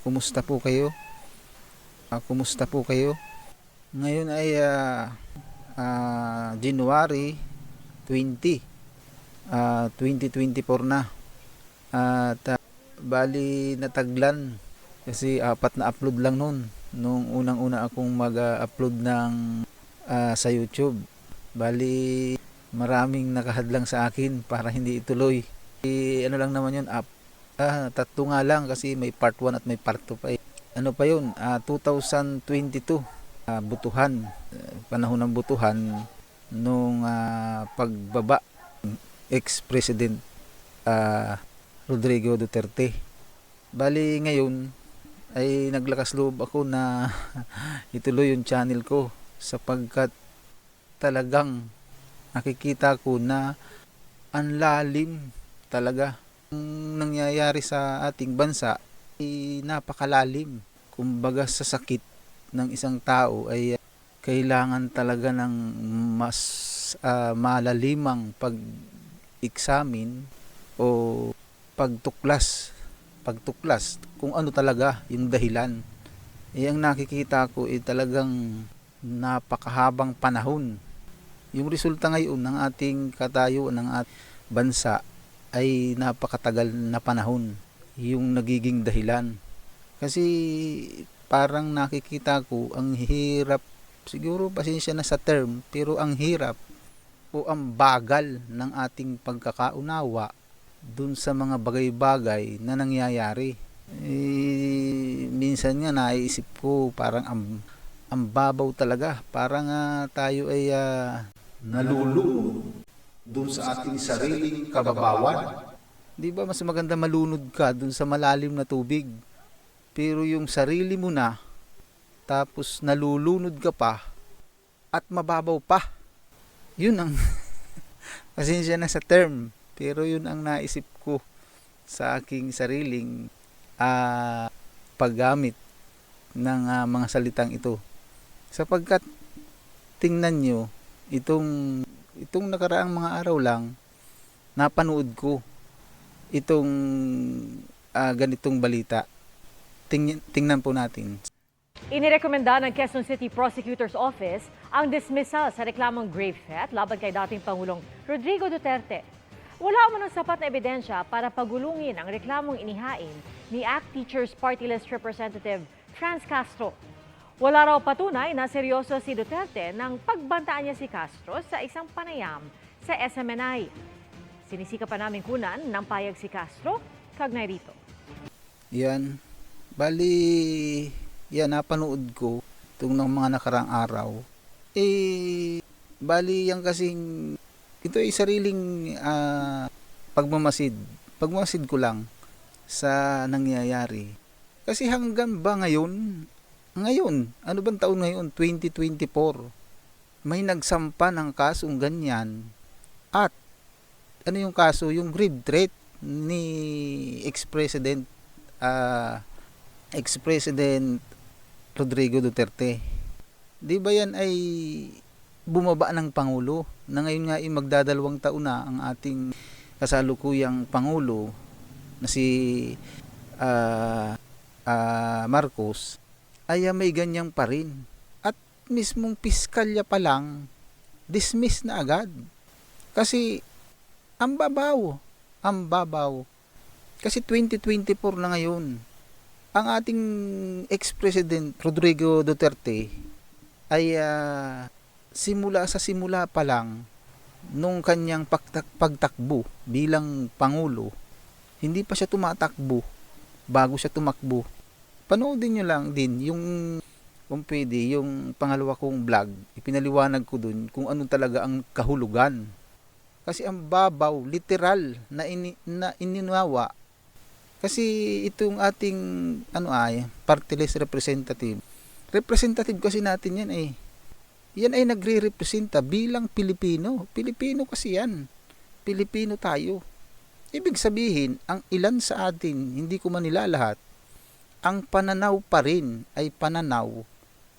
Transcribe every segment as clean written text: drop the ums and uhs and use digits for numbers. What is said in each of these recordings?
Kumusta po kayo? Kumusta po kayo? Ngayon ay January 20, 2024 na. At bali nataglan kasi apat na upload lang noon nung unang-una akong mag-upload ng sa YouTube. Bali maraming nakahadlang sa akin para hindi ituloy. Ano lang naman yun, tatlo nga lang kasi may part 1 at may part 2 pa. Ano pa yun, 2022, butuhan, panahon ng butuhan nung pagbaba ex-president Rodrigo Duterte. Bali ngayon ay naglakas loob ako na ituloy yung channel ko sapagkat talagang nakikita ko na ang lalim talaga ang nangyayari sa ating bansa ay napakalalim. Kumbaga sa sakit ng isang tao ay kailangan talaga ng mas malalimang pag-examine o pagtuklas kung ano talaga yung dahilan. Ang nakikita ko ay talagang napakahabang panahon. Yung resulta ngayon ng ating katayuan ng ating bansa ay napakatagal na panahon yung nagiging dahilan. Kasi parang nakikita ko ang hirap, siguro pasensya na sa term, pero ang hirap o ang bagal ng ating pagkakaunawa dun sa mga bagay-bagay na nangyayari. Minsan nga naisip ko parang ang babaw talaga, parang tayo ay nalulunod dun sa ating sariling kababawan. Di ba mas maganda malunod ka dun sa malalim na tubig, pero yung sarili mo na, tapos nalulunod ka pa at mababaw pa. Yun ang pasensya na sa term, pero yun ang naisip ko sa aking sariling paggamit ng mga salitang ito. Sapagkat tingnan nyo, itong nakaraang mga araw lang napanood ko itong ganitong balita. Tingnan po natin. Inirekomenda ng Quezon City Prosecutor's Office ang dismissal sa reklamong grave threat laban kay dating Pangulong Rodrigo Duterte. Wala umanong sapat na ebidensya para pagulungin ang reklamong inihain ni ACT Teachers Party List Representative Franz Castro. Wala raw patunay na seryoso si Duterte nang pagbantaan niya si Castro sa isang panayam sa SMNI. Sinisika pa namin kunan ng payag si Castro, kagnay rito. Yan. Bali, yan, napanood ko itong ng mga nakaraang araw. Bali yan kasing, ito ay sariling pagmamasid. Pagmamasid ko lang sa nangyayari. Kasi hanggang ba ngayon, ano bang taon ngayon? 2024. May nagsampa ng kasong ganyan. At, ano yung kaso? Yung grave threat ni ex-president Rodrigo Duterte. Di ba yan ay bumaba ng Pangulo? Na ngayon nga ay magdadalawang taon na ang ating kasalukuyang Pangulo na si Marcos ay may ganyang pa rin. At mismong piskalya pa lang, dismiss na agad. Kasi, ang babaw. Kasi 2024 na ngayon. Ang ating ex-president Rodrigo Duterte ay simula pa lang nung kanyang pagtakbo bilang Pangulo, hindi pa siya tumatakbo bago siya tumakbo. Panoodin nyo lang din yung kung pwede, yung pangalawa kong vlog, ipinaliwanag ko dun kung ano talaga ang kahulugan. Kasi ang babaw, literal na ininawa. Kasi itong ating party list representative kasi natin yan yan ay nagre-representa bilang Pilipino. Pilipino kasi yan. Pilipino tayo. Ibig sabihin, ang ilan sa atin, hindi ko man nilalahat, ang pananaw pa rin ay pananaw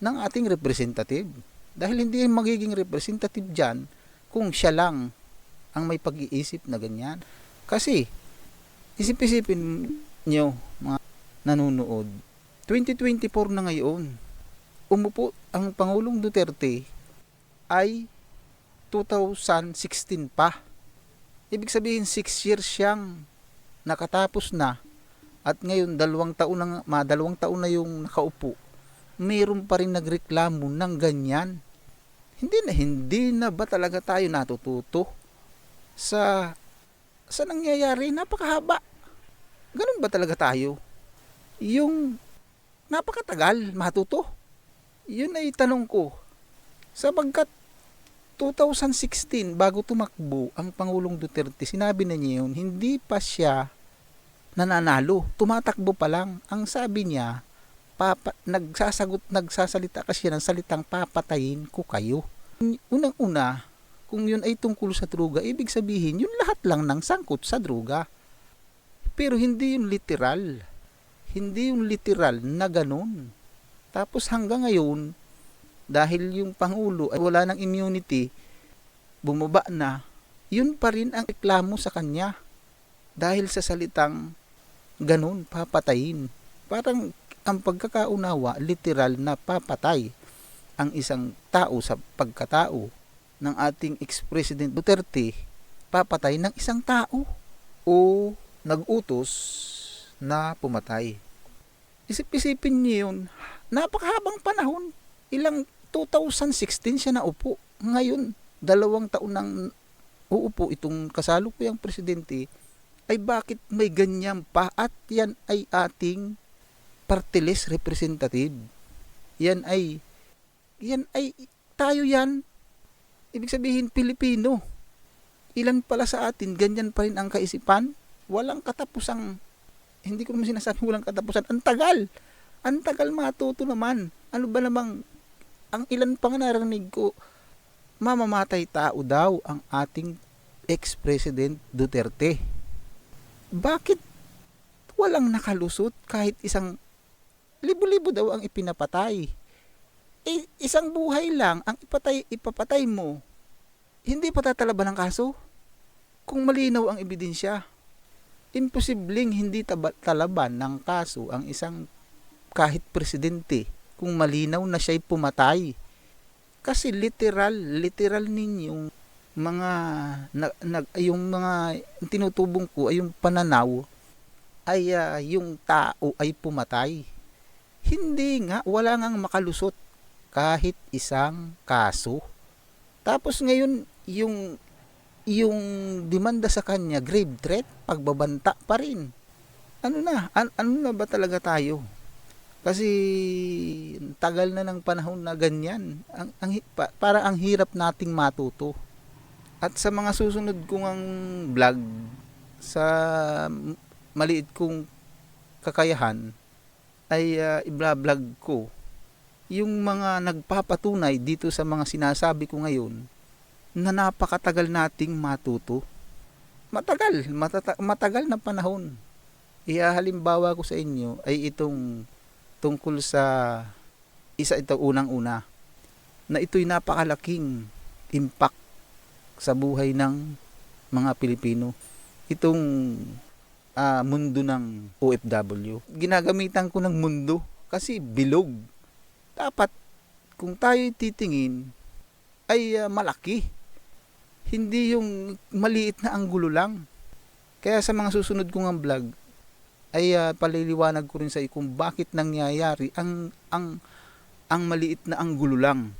ng ating representative. Dahil hindi magiging representative dyan kung siya lang ang may pag-iisip na ganyan. Kasi, isip-isipin nyo, mga nanonood. 2024 na ngayon. Umupo ang Pangulong Duterte ay 2016 pa. Ibig sabihin 6 years siyang nakatapos na at ngayon 2 taon na yung nakaupo. Mayroon pa rin nagreklamo ng ganyan. Hindi na ba talaga tayo natututo sa nangyayari? Napakahaba. Ganun ba talaga tayo? Yung napakatagal matuto. Yun ay tanong ko. Sapagkat 2016 bago tumakbo ang Pangulong Duterte, sinabi na niya yun, hindi pa siya nananalo. Tumatakbo pa lang. Ang sabi niya, nagsasalita kasi ng salitang papatayin ko kayo. Unang-una, kung yun ay tungkol sa droga, ibig sabihin yun lahat lang ng sangkot sa droga. Pero hindi yung literal. Hindi yung literal na ganun. Tapos hanggang ngayon, dahil yung Pangulo ay wala ng immunity, bumaba na, yun pa rin ang reklamo sa kanya. Dahil sa salitang ganun, papatayin. Parang ang pagkakaunawa, literal na papatay ang isang tao sa pagkatao ng ating ex-president Duterte, papatay ng isang tao o nag-utos na pumatay. Isip-isipin niyo yun, napakahabang panahon, ilang 2016 siya naupo. Ngayon, 2 taon nang uupo itong kasalukuyang presidente, ay bakit may ganyan pa? At yan ay ating party list representative. Yan ay tayo yan. Ibig sabihin Pilipino. Ilan pala sa atin ganyan pa rin ang kaisipan? Walang katapusang, hindi ko naman sinasabi walang katapusan. Ang tagal matuto naman. Ano ba namang, ang ilan pang narinig ko, mamamatay tao daw ang ating ex-president Duterte. Bakit walang nakalusot kahit isang libo-libo daw ang ipinapatay? Isang buhay lang ang ipapatay mo. Hindi pa tatalaban ng kaso? Kung malinaw ang ebidensya, imposibleng hindi talaban ng kaso ang isang kahit presidente kung malinaw na siya'y pumatay. Kasi literal ninyong mga yung mga tinutubong ko ay yung pananaw ay yung tao ay pumatay. Hindi nga, wala ngang makalusot kahit isang kaso. Tapos ngayon yung demanda sa kanya, grave threat, pagbabanta pa rin. Ano na ba talaga tayo? Kasi tagal na ng panahon na ganyan. Para ang hirap nating matuto. At sa mga susunod kong ang vlog, sa maliit kong kakayahan, ay i-vlog ko yung mga nagpapatunay dito sa mga sinasabi ko ngayon na napakatagal nating matuto. Matagal na panahon. Halimbawa ko sa inyo ay itong tungkol sa ito unang-una na ito'y napakalaking impact sa buhay ng mga Pilipino. Itong mundo ng OFW. Ginagamitan ko ng mundo kasi bilog. Dapat kung tayo titingin ay malaki. Hindi yung maliit na anggulo lang. Kaya sa mga susunod kong vlog ay paliliwanag ko rin sa iyo kung bakit nangyayari ang maliit na anggulo lang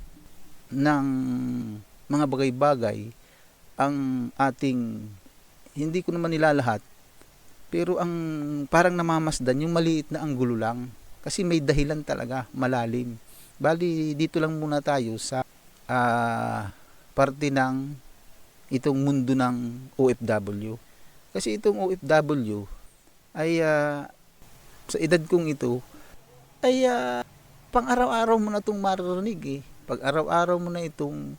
ng mga bagay-bagay ang ating, hindi ko naman nilalahat, pero ang parang namamasdan yung maliit na anggulo lang kasi may dahilan talaga malalim. Bali dito lang muna tayo sa parte ng itong mundo ng OFW. Kasi itong OFW ay sa edad kong ito ay pang araw-araw mo na itong maririnig. Pag araw-araw mo na itong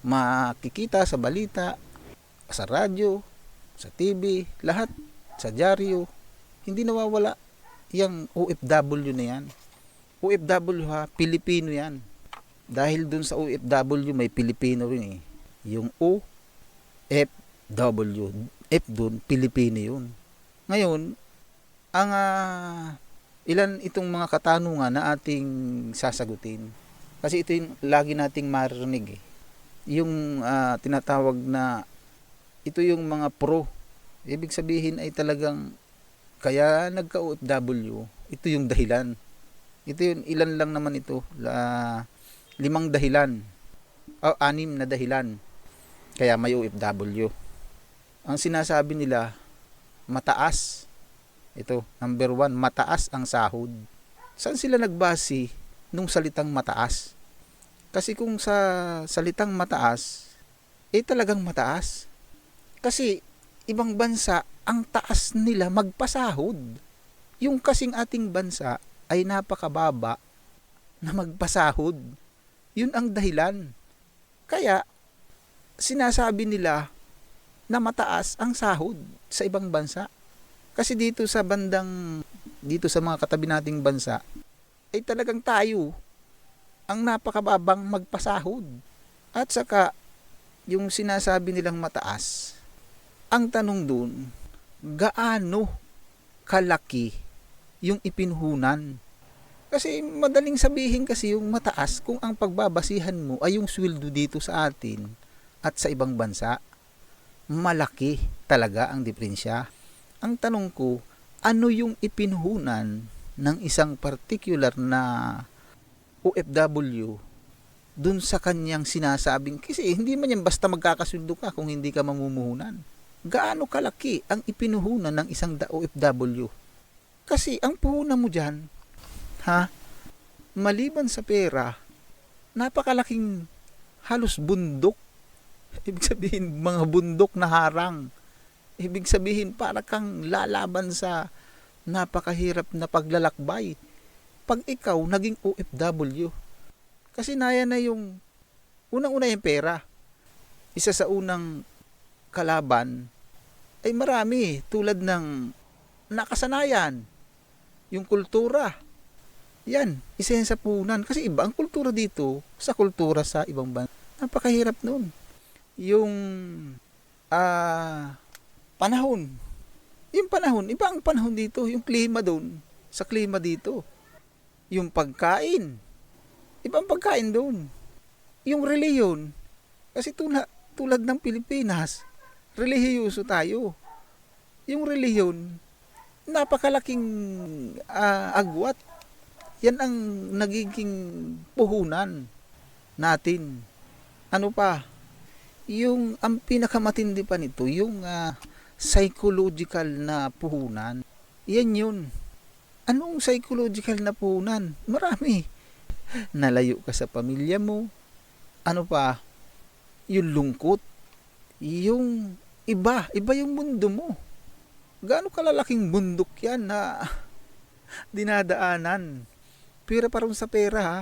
makikita sa balita, sa radyo, sa TV, lahat, sa dyaryo, hindi nawawala yung OFW na yan. OFW Pilipino yan. Dahil dun sa OFW may Pilipino rin Yung OFW, F dun, Pilipino yun. Ngayon, ang Ilan itong mga katanungan na ating sasagutin. Kasi ito yung lagi nating maririnig eh. Yung tinatawag na ito yung mga pro. Ibig sabihin ay talagang kaya nagka-OFW, ito yung dahilan. Ito yung ilan lang naman ito, 5 dahilan o 6 na dahilan kaya may OFW. Ang sinasabi nila, mataas. Ito, number 1, mataas ang sahod. Saan sila nagbase nung salitang mataas? Kasi kung sa salitang mataas, talagang mataas. Kasi ibang bansa, ang taas nila magpasahod. Yung kasing ating bansa ay napakababa na magpasahod. Yun ang dahilan. Kaya, sinasabi nila na mataas ang sahod sa ibang bansa. Kasi dito sa mga katabi nating bansa, ay talagang tayo ang napakababang magpasahod. At saka, yung sinasabi nilang mataas, ang tanong dun, gaano kalaki yung ipinhunan? Kasi madaling sabihin kasi yung mataas kung ang pagbabasihan mo ay yung sweldo dito sa atin at sa ibang bansa. Malaki talaga ang diferensya. Ang tanong ko, ano yung ipinhunan ng isang particular na OFW dun sa kanyang sinasabing, kasi hindi man yan basta magkakasweldo ka kung hindi ka mamumuhunan. Gaano kalaki ang ipinuhunan ng isang OFW? Kasi ang puhunan mo dyan, maliban sa pera, napakalaking halos bundok. Ibig sabihin, mga bundok na harang. Ibig sabihin, para kang lalaban sa napakahirap na paglalakbay. Pag ikaw naging OFW. Kasi naya na yung, unang-una yung pera. Isa sa unang kalaban ay marami, tulad ng nakasanayan, yung kultura. Yan, isa yan sa puhunan. Kasi iba ang kultura dito sa kultura sa ibang bansa. Napakahirap nun. Yung panahon. Yung panahon, iba ang panahon dito. Yung klima doon, sa klima dito. Yung pagkain, iba ang pagkain doon. Yung reliyon, kasi tulad ng Pilipinas, relihiyoso tayo. Yung reliyon, napakalaking agwat. Yan ang nagiging puhunan natin. Ano pa? Yung ang pinakamatindi pa nito, yung psychological na puhunan. Yan yun. Anong psychological na puhunan? Marami. Nalayo ka sa pamilya mo. Ano pa? Yung lungkot. Yung iba yung mundo mo. Gaano kalalaking bundok yan na dinadaanan. Pera pa rin sa pera ha.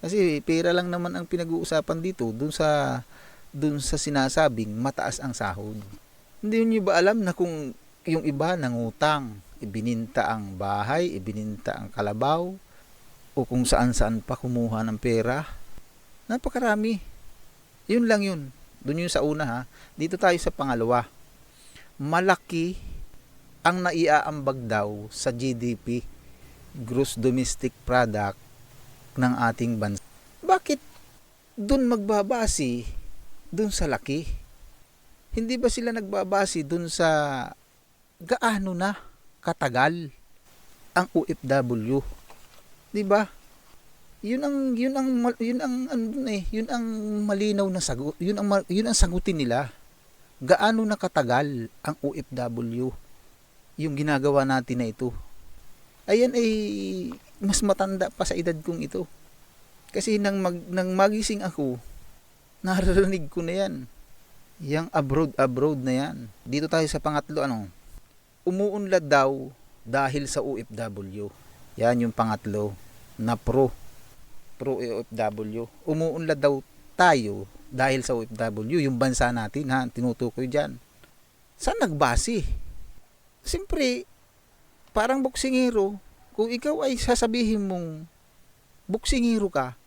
Kasi pera lang naman ang pinag-uusapan dito dun sa sinasabing mataas ang sahod. Hindi niyo ba alam na kung yung iba nangutang, ibininta ang bahay, ibininta ang kalabaw, o kung saan-saan pa kumuha ng pera? Napakarami. Yun lang yun. Doon yun sa una ha. Dito tayo sa pangalawa. Malaki ang naiaambag daw sa GDP, Gross Domestic Product, ng ating bansa. Bakit doon magbabase doon sa laki? Hindi ba sila nagbabase doon sa gaano na katagal ang OFW? 'Di ba? Yun ang malinaw na sagot. Yun ang sagutin nila. Gaano na katagal ang OFW? Yung ginagawa natin na ito. Ayan ay mas matanda pa sa edad kong ito. Kasi nang magising ako, naririnig ko na yan. Yang abroad na yan. Dito tayo sa pangatlo, umuunlad daw dahil sa OFW. Yan yung pangatlo na pro OFW. Umuunlad daw tayo dahil sa OFW, yung bansa natin ha, tinutukoy dyan. Saan nagbase? Siyempre, parang boksingero, kung ikaw ay sasabihin mong boksingero ka,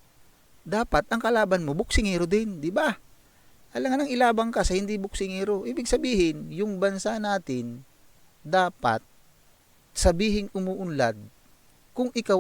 dapat ang kalaban mo boksingero din, di ba? Alangan nang ilabang ka sa hindi boksingero. Ibig sabihin, yung bansa natin dapat sabihing umuunlad kung ikaw